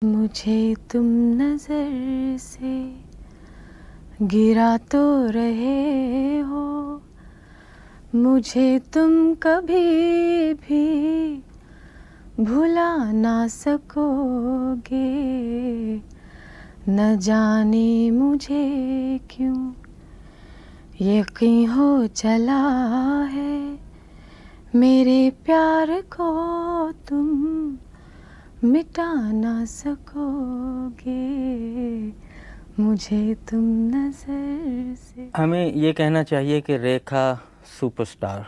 मुझे तुम नजर से गिरा तो रहे हो, मुझे तुम कभी भी भुला ना सकोगे। न जाने मुझे क्यों यकीन हो चला है, मेरे प्यार को तुम मिटा ना सकोगे, मुझे तुम नजर से। हमें ये कहना चाहिए कि रेखा सुपरस्टार।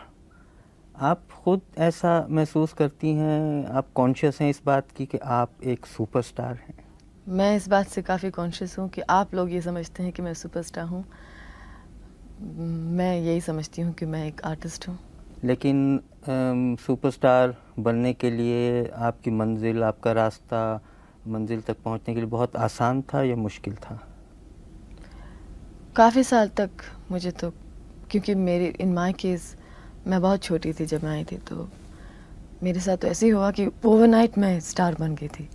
आप खुद ऐसा महसूस करती हैं, आप कॉन्शियस हैं इस बात की कि आप एक सुपरस्टार हैं? मैं इस बात से काफ़ी कॉन्शियस हूँ कि आप लोग ये समझते हैं कि मैं सुपरस्टार हूँ। मैं यही समझती हूँ कि मैं एक आर्टिस्ट हूँ। लेकिन सुपरस्टार बनने के लिए आपकी मंजिल, आपका रास्ता मंजिल तक पहुंचने के लिए बहुत आसान था या मुश्किल था? काफ़ी साल तक मुझे तो, क्योंकि मेरे इन माय केस मैं बहुत छोटी थी जब मैं आई थी, तो मेरे साथ तो ऐसे ही हुआ कि ओवरनाइट मैं स्टार बन गई थी।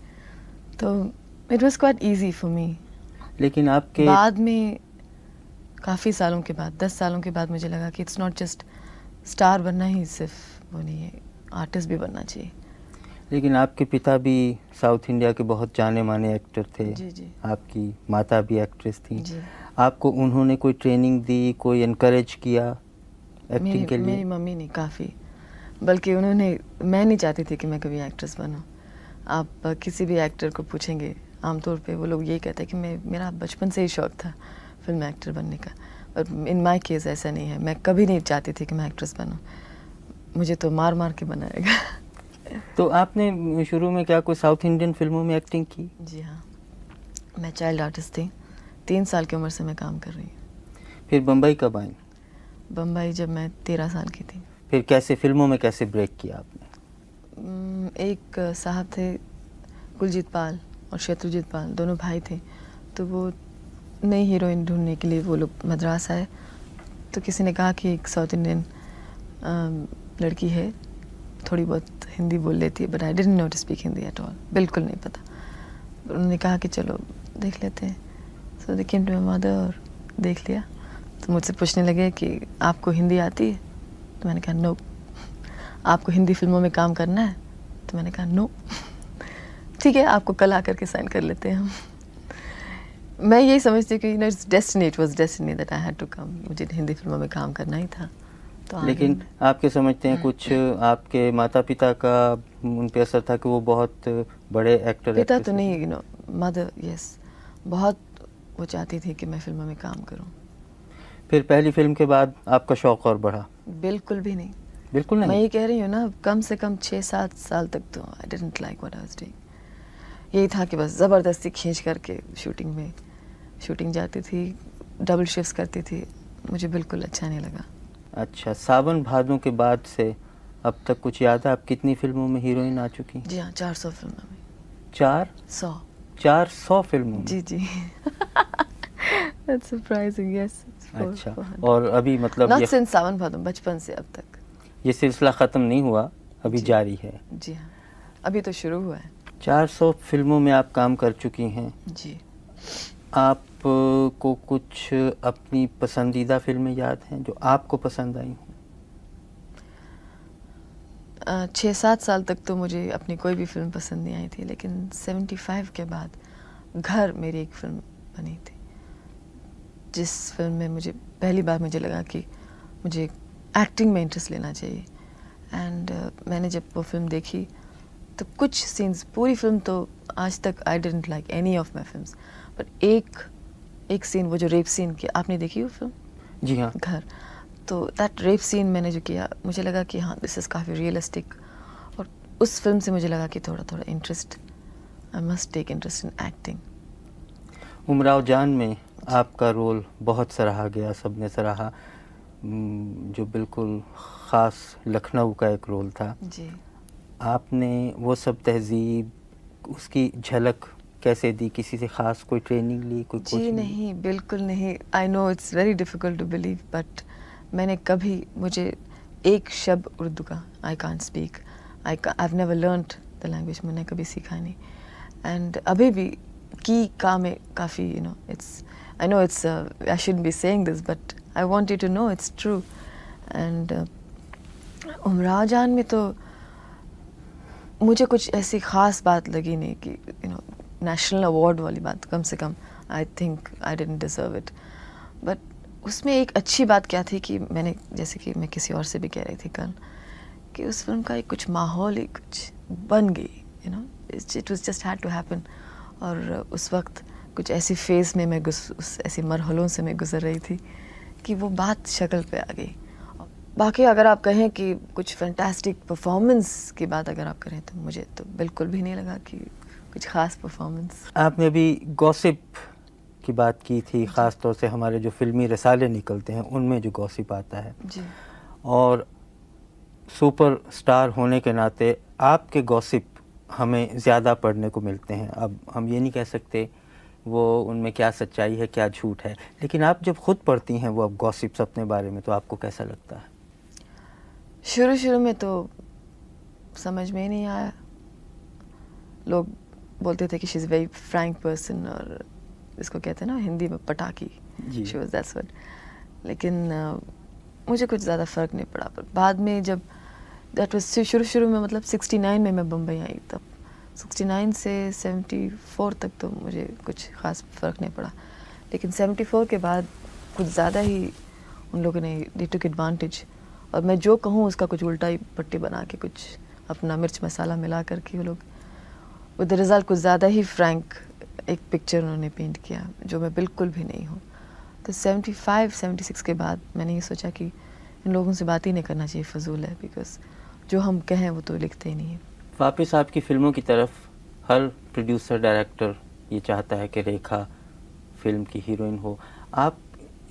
तो it was quite easy for me. लेकिन आपके बाद में काफ़ी सालों के बाद, 10 सालों के बाद मुझे लगा कि इट्स नॉट जस्ट स्टार बनना ही सिर्फ वो नहीं है, आर्टिस्ट भी बनना चाहिए। लेकिन आपके पिता भी साउथ इंडिया के बहुत जाने माने एक्टर थे। जी जी आपकी माता भी एक्ट्रेस थी। जी। आपको उन्होंने कोई ट्रेनिंग दी, कोई इनकरेज किया एक्टिंग के लिए? मेरी मम्मी ने काफ़ी, बल्कि उन्होंने, मैं नहीं चाहती थी कि मैं कभी एक्ट्रेस बनूं। आप किसी भी एक्टर को पूछेंगे, आमतौर पे वो लोग यही कहते हैं कि मेरा बचपन से ही शौक था फिल्म एक्टर बनने का। पर इन माय केस ऐसा नहीं है। मैं कभी नहीं चाहती थी कि मैं एक्ट्रेस बनूं। मुझे तो मार मार के बनाएगा। तो आपने शुरू में क्या कोई साउथ इंडियन फिल्मों में एक्टिंग की? जी हाँ, मैं चाइल्ड आर्टिस्ट थी। 3 साल की उम्र से मैं काम कर रही हूँ। फिर बम्बई कब आई? बम्बई जब मैं 13 साल की थी। फिर कैसे फिल्मों में कैसे ब्रेक किया आपने? एक साहब थे, कुलजीत पाल और शत्रुजीत पाल, दोनों भाई थे। तो वो नई हीरोइन ढूंढने के लिए वो लोग मद्रास आए। तो किसी ने कहा कि एक साउथ इंडियन लड़की है, थोड़ी बहुत हिंदी बोल लेती है, but I didn't know to speak Hindi at all, बिल्कुल नहीं पता। उन्होंने कहा कि चलो देख लेते हैं। सो दे केम टू माय मदर और देख लिया। तो मुझसे पूछने लगे कि आपको हिंदी आती है? तो मैंने कहा नो। आपको हिंदी फिल्मों में काम करना है? तो मैंने कहा नो। ठीक है, आपको कल आकर के साइन कर लेते हैं हम। मैं यही समझती हूँ कि it's destiny, it was destiny that I had to come. मुझे हिंदी फिल्मों में काम करना ही था। तो लेकिन आपके समझते हैं कुछ आपके माता पिता का उन पे असर था कि वो बहुत बड़े एक्टर? पिता तो नहीं, यू नो, मदर, यस, बहुत वो चाहती थी कि मैं फिल्मों में काम करूं। फिर पहली फिल्म के बाद आपका शौक और बढ़ा? बिल्कुल भी नहीं। बिल्कुल मैं नहीं? ये कह रही हूँ ना, कम से कम 6-7 साल तक तो I didn't like what I was doing. यही था कि बस ज़बरदस्ती खींच करके शूटिंग जाती थी, डबल शिफ्ट्स करती थी। मुझे बिल्कुल अच्छा नहीं लगा। अच्छा, सावन भादों के बाद से अब तक कुछ याद है आप कितनी फिल्मों में हीरोइन आ चुकी? जी हाँ, 400 फिल्मों में। 400 फिल्मों में? जी जी। That's surprising, yes. अच्छा, और अभी मतलब Not since सावन भादो, बचपन से अब तक। ये सिलसिला ख़त्म नहीं हुआ, अभी जी। जारी है? जी हाँ, अभी तो शुरू हुआ है। 400 फिल्मों में आप काम कर चुकी हैं। जी। आप को कुछ अपनी पसंदीदा फिल्में याद हैं जो आपको पसंद आई हों? 6-7 साल तक तो मुझे अपनी कोई भी फिल्म पसंद नहीं आई थी, लेकिन 75 के बाद घर मेरी एक फिल्म बनी थी, जिस फिल्म में मुझे पहली बार मुझे लगा कि मुझे एक्टिंग में इंटरेस्ट लेना चाहिए। एंड मैंने जब वो फिल्म देखी तो कुछ सीन्स, पूरी फिल्म तो आज तक I didn't like any of my films, but एक सीन, वो जो रेप सीन की, आपने देखी वो फिल्म? जी हाँ। घर। तो दैट रेप सीन मैंने जो किया, मुझे लगा कि हाँ, दिस इज़ काफ़ी रियलिस्टिक। और उस फिल्म से मुझे लगा कि थोड़ा थोड़ा interest, I must take interest in acting. Umrao Jaan में आपका रोल बहुत सराहा गया, सबने सराहा, जो बिल्कुल ख़ास लखनऊ का एक रोल था। जी। आपने वो सब तहज़ीब, उसकी झलक कैसे दी? किसी से ख़ास कोई ट्रेनिंग ली, कोई जी कोचिंग ली? नहीं, बिल्कुल नहीं। I know it's very difficult to believe, but मैंने कभी, मुझे एक शब्द उर्दू का I can't speak, I have never learned the language, मैंने कभी सीखा नहीं। एंड अभी भी की काम है काफ़ी, you know, I know it's, I should be saying this but I want you to know it's true. And Umrao Jaan में तो मुझे कुछ ऐसी ख़ास बात लगी नहीं कि यू नो नेशनल अवार्ड वाली बात, कम से कम I think I didn't deserve it. But उसमें एक अच्छी बात क्या थी कि मैंने, जैसे कि मैं किसी और से भी कह रही थी कल, कि उस फिल्म का एक कुछ माहौल ही कुछ बन गई, you know, it was just had to happen. और उस वक्त कुछ ऐसी फेज़ में मैं उस ऐसी मरहलों से मैं गुज़र रही थी कि वो बात शक्ल पे आ गई. बाकी अगर आप कहें कि कुछ फैंटास्टिक परफॉर्मेंस की बात अगर आप करें तो मुझे तो बिल्कुल भी नहीं लगा कि कुछ ख़ास परफॉर्मेंस. आपने अभी गॉसिप की बात की थी, ख़ास तौर से हमारे जो फ़िल्मी रसाले निकलते हैं उनमें जो गॉसिप आता है, जी. और सुपर स्टार होने के नाते आपके गॉसिप हमें ज़्यादा पढ़ने को मिलते हैं. अब हम ये नहीं कह सकते वो उनमें क्या सच्चाई है क्या झूठ है, लेकिन आप जब खुद पढ़ती हैं वो अब गॉसिप्स अपने बारे में, तो आपको कैसा लगता है? शुरू में तो समझ में ही नहीं आया. लोग बोलते थे कि she is very frank person, और इसको कहते हैं ना हिंदी में पटाखी, जी. She was that's what. लेकिन मुझे कुछ ज़्यादा फ़र्क नहीं पड़ा. पर बाद में जब दैट वाज शुरू में, मतलब 69 में मैं बम्बई आई, तब 69 से 74 तक तो मुझे कुछ ख़ास फ़र्क नहीं पड़ा. लेकिन 74 के बाद कुछ ज़्यादा ही उन लोगों ने दे टुक एडवांटेज, और मैं जो कहूँ उसका कुछ उल्टा ही पट्टी बना के कुछ अपना मिर्च मसाला मिला करके वो लोग विद द रिज़ल्ट कुछ ज़्यादा ही फ्रैंक एक पिक्चर उन्होंने पेंट किया, जो मैं बिल्कुल भी नहीं हूँ. तो 75-76 के बाद मैंने ये सोचा कि इन लोगों से बात ही नहीं करना चाहिए, फजूल है, बिकॉज जो हम कहें वो तो लिखते ही नहीं है. वापस आपकी फ़िल्मों की तरफ हर प्रोड्यूसर डायरेक्टर ये चाहता है कि रेखा फ़िल्म की हीरोइन हो. आप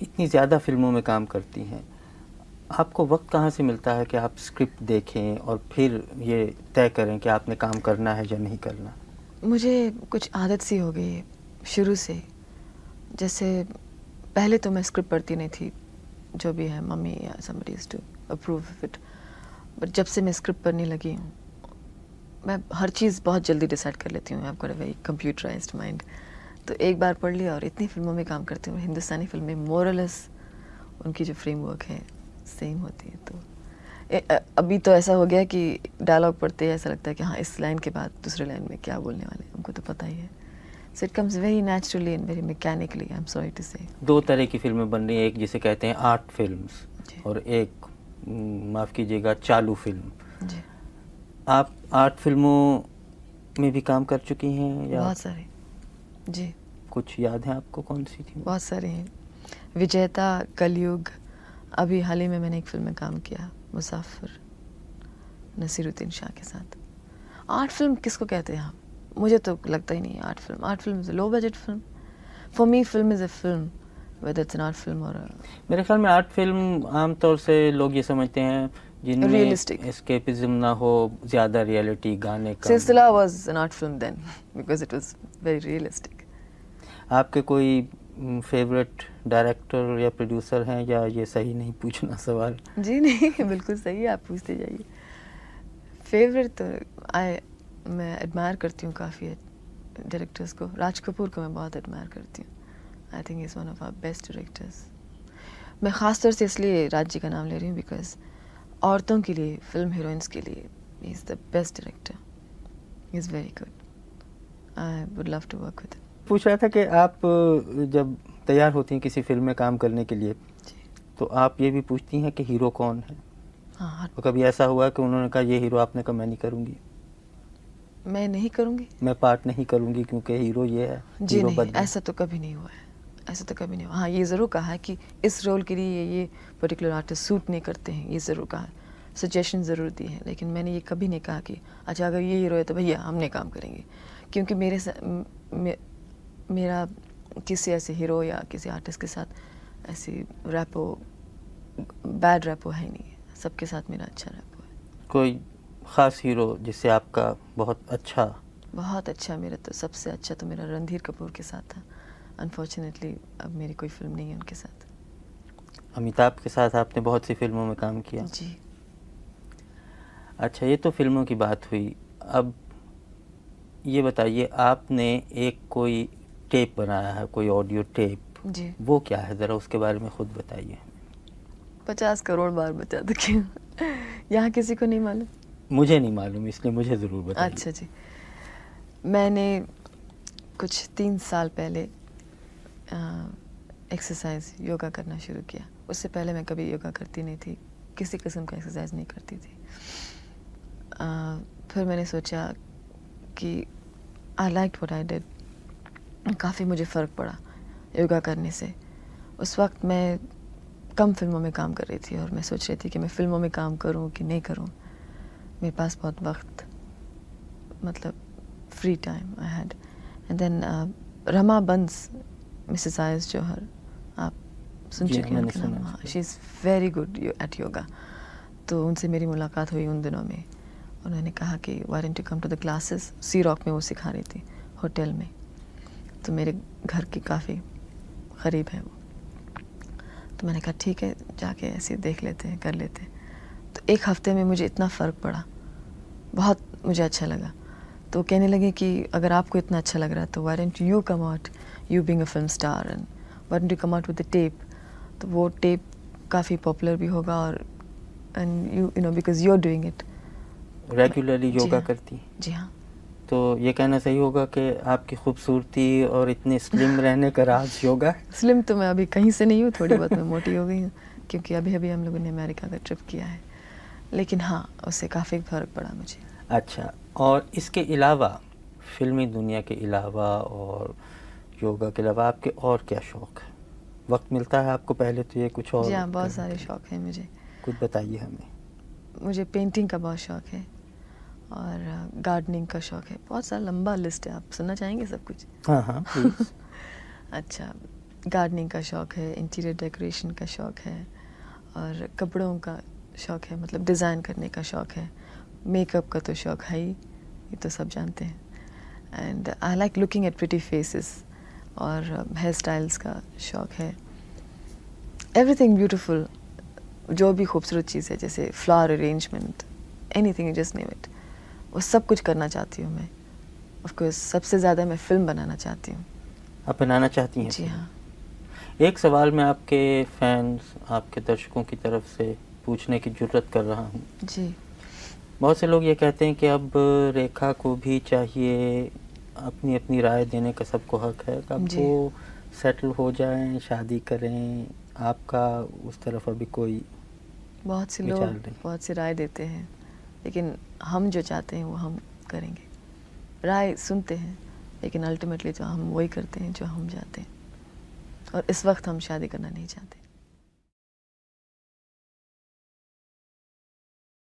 इतनी ज़्यादा फ़िल्मों में काम करती हैं, आपको वक्त कहाँ से मिलता है कि आप स्क्रिप्ट देखें और फिर ये तय करें कि आपने काम करना है या नहीं करना? मुझे कुछ आदत सी हो गई है शुरू से. जैसे पहले तो मैं स्क्रिप्ट पढ़ती नहीं थी, जो भी है मम्मी या somebody used to approve of it. But जब से मैं स्क्रिप्ट पढ़ने लगी हूँ, मैं हर चीज़ बहुत जल्दी डिसाइड कर लेती हूँ. I have got a very computerised mind. तो एक बार पढ़ लिया, और इतनी फिल्मों में काम करती हूँ. हिंदुस्तानी फिल्में मोरलेस उनकी जो फ्रेमवर्क है सेम होती है. तो अभी तो ऐसा हो गया कि डायलॉग पढ़ते ही ऐसा लगता है कि हाँ, इस लाइन के बाद दूसरे लाइन में क्या बोलने वाले हैं, हमको तो पता ही है. So it comes very naturally and very mechanically, I am sorry to say. दो तरह की फिल्में बन रही हैं, एक जिसे कहते हैं आर्ट फिल्म्स जी. और एक माफ़ कीजिएगा चालू फिल्म. जी, आप आर्ट फिल्मों में भी काम कर चुकी हैं या बहुत सारे. जी, कुछ याद है आपको कौन सी थी? बहुत सारे हैं. विजेता, कलयुग, अभी हाल ही में मैंने एक फिल्म में काम किया, मुसाफिर, नसीरुद्दीन शाह के साथ. आर्ट फिल्म किसको कहते हैं हम? मुझे तो लगता ही नहीं है art film. Art film is a low budget film. For me film is a film, whether it's an art film और मेरे ख्याल में आर्ट फिल्म आमतौर से लोग ये समझते हैं जिनमें Realistic. एस्केपिज्म ना हो, ज़्यादा रियलिटी, गाने कम. सिलसिला was an art film then because it was very realistic. आपके कोई फेवरेट डायरेक्टर या प्रोड्यूसर हैं, या ये सही नहीं पूछना सवाल? जी नहीं, बिल्कुल सही है, आप पूछते जाइए. फेवरेट तो मैं एडमायर करती हूँ काफ़ी डायरेक्टर्स को. राज कपूर को मैं बहुत एडमायर करती हूँ. I think is one of our best directors. मैं ख़ास तौर से इसलिए राज जी का नाम ले रही हूँ बिकॉज औरतों के लिए, फिल्म हीरोइंस के लिए he is the best director. He is very good. I would love to work with. पूछ रहा था कि आप जब तैयार होती हैं किसी फिल्म में काम करने के लिए, जी. तो आप ये भी पूछती हैं कि हीरो कौन है? हाँ, तो कभी ऐसा हुआ कि उन्होंने कहा ये हीरो, आपने कहा मैं नहीं करूँगी, मैं नहीं करूँगी. मैं पार्ट नहीं करूँगी क्योंकि हीरो ये है, जी हीरो नहीं, बदले? ऐसा तो कभी नहीं हुआ है. ऐसा तो कभी नहीं हुआ. हाँ, ये ज़रूर कहा है कि इस रोल के लिए ये पर्टिकुलर आर्टिस्ट सूट नहीं करते हैं, ये ज़रूर कहा है. सजेशन ज़रूर दी है, लेकिन मैंने ये कभी नहीं कहा कि अच्छा अगर ये हीरो है तो भैया हम नहीं काम करेंगे. क्योंकि मेरा किसी ऐसे हीरो या किसी आर्टिस्ट के साथ ऐसी रैपो, बैड रैपो है नहीं है. सबके साथ मेरा अच्छा रैपो है. कोई ख़ास हीरो जिससे आपका बहुत अच्छा? मेरा तो सबसे अच्छा तो मेरा रणधीर कपूर के साथ था. अनफॉर्चुनेटली अब मेरी कोई फिल्म नहीं है उनके साथ. अमिताभ के साथ आपने बहुत सी फिल्मों में काम किया. जी. अच्छा, ये तो फिल्मों की बात हुई. अब ये बताइए, आपने एक कोई टेप बनाया है, कोई ऑडियो टेप, जी, वो क्या है? ज़रा उसके बारे में खुद बताइए। 50 करोड़ बार बता दो क्यों? यहाँ किसी को नहीं मालूम? मुझे नहीं मालूम, इसलिए मुझे ज़रूर बताइए। अच्छा जी। मैंने कुछ 3 साल पहले एक्सरसाइज योगा करना शुरू किया। उससे पहले मैं कभी योगा करती नहीं थी, किसी किस्म का एक्सरसाइज नहीं करती थी। फिर मैंने सोचा कि I liked what I did. काफ़ी मुझे फ़र्क पड़ा योगा करने से। उस वक्त मैं कम फिल्मों में काम कर रही थी और मैं सोच रही थी कि मैं फिल्मों में काम करूं कि नहीं करूं। मेरे पास बहुत वक्त, मतलब free time I had. And then Rama Bans, Mrs आयस जौहर, आप सुन जी, चुके हैं मैंने उनका सुना नाम? है हाँ, उसको। She is very good at yoga. तो उनसे मेरी मुलाकात हुई उन दिनों में। उन्होंने कहा कि why don't you come to the classes. Sea Rock में वो सिखा रही थी, होटल में। तो मेरे घर के काफ़ी करीब है वो। तो मैंने कहा ठीक है, जाके ऐसे देख लेते हैं, कर लेते हैं। तो एक हफ्ते में मुझे इतना फ़र्क पड़ा, बहुत मुझे अच्छा लगा। तो कहने लगे कि अगर आपको इतना अच्छा लग रहा है तो why don't you come out, you being a film star, and why don't you come out with the tape. तो वो टेप काफ़ी पॉपुलर भी होगा और and you know because you are doing it. Regularly जी योगा हाँ, करती? जी हाँ। तो ये कहना सही होगा कि आपकी खूबसूरती और इतने स्लिम रहने का राज योगा है? स्लिम तो मैं अभी कहीं से नहीं हूँ, थोड़ी बहुत मैं मोटी हो गई हूँ क्योंकि अभी अभी हम लोगों ने अमेरिका का ट्रिप किया है। लेकिन हाँ, उससे काफ़ी फ़र्क पड़ा मुझे। अच्छा, और इसके अलावा, फिल्मी दुनिया के अलावा और योगा के अलावा आपके और क्या शौक़ है? वक्त मिलता है आपको पहले तो ये कुछ और जी हाँ, बहुत करने सारे के लिए? शौक़ हैं मुझे। कुछ बताइए हमें। मुझे पेंटिंग का बहुत शौक़ है और गार्डनिंग का शौक़ है। बहुत सारा लंबा लिस्ट है, आप सुनना चाहेंगे सब कुछ? हाँ, हाँ, प्लीज़। अच्छा, गार्डनिंग का शौक़ है, इंटीरियर डेकोरेशन का शौक़ है और कपड़ों का शौक़ है, मतलब डिज़ाइन करने का शौक़ है। मेकअप का तो शौक़ है ही, ये तो सब जानते हैं। And I like looking at pretty faces और हेयर स्टाइल्स का शौक़ है। एवरीथिंग ब्यूटीफुल, जो भी खूबसूरत चीज़ है, जैसे flower arrangement, anything you just name it, वो सब कुछ करना चाहती हूँ मैं। ऑफ कोर्स सबसे ज़्यादा मैं फ़िल्म बनाना चाहती हूँ। आप बनाना चाहती हैं जी फिल्म? हाँ। एक सवाल मैं आपके फैंस, आपके दर्शकों की तरफ से पूछने की जुर्रत कर रहा हूँ। जी। बहुत से लोग ये कहते हैं कि अब रेखा को भी चाहिए, अपनी अपनी राय देने का सबको हक है, अब जी। वो सेटल हो जाएं, शादी करें। आपका उस तरफ अभी कोई बहुत से विचार लोग नहीं? बहुत सी राय देते हैं, लेकिन हम जो चाहते हैं वो हम करेंगे। राय सुनते हैं, लेकिन अल्टीमेटली तो हम वही करते हैं जो हम चाहते हैं। और इस वक्त हम शादी करना नहीं चाहते।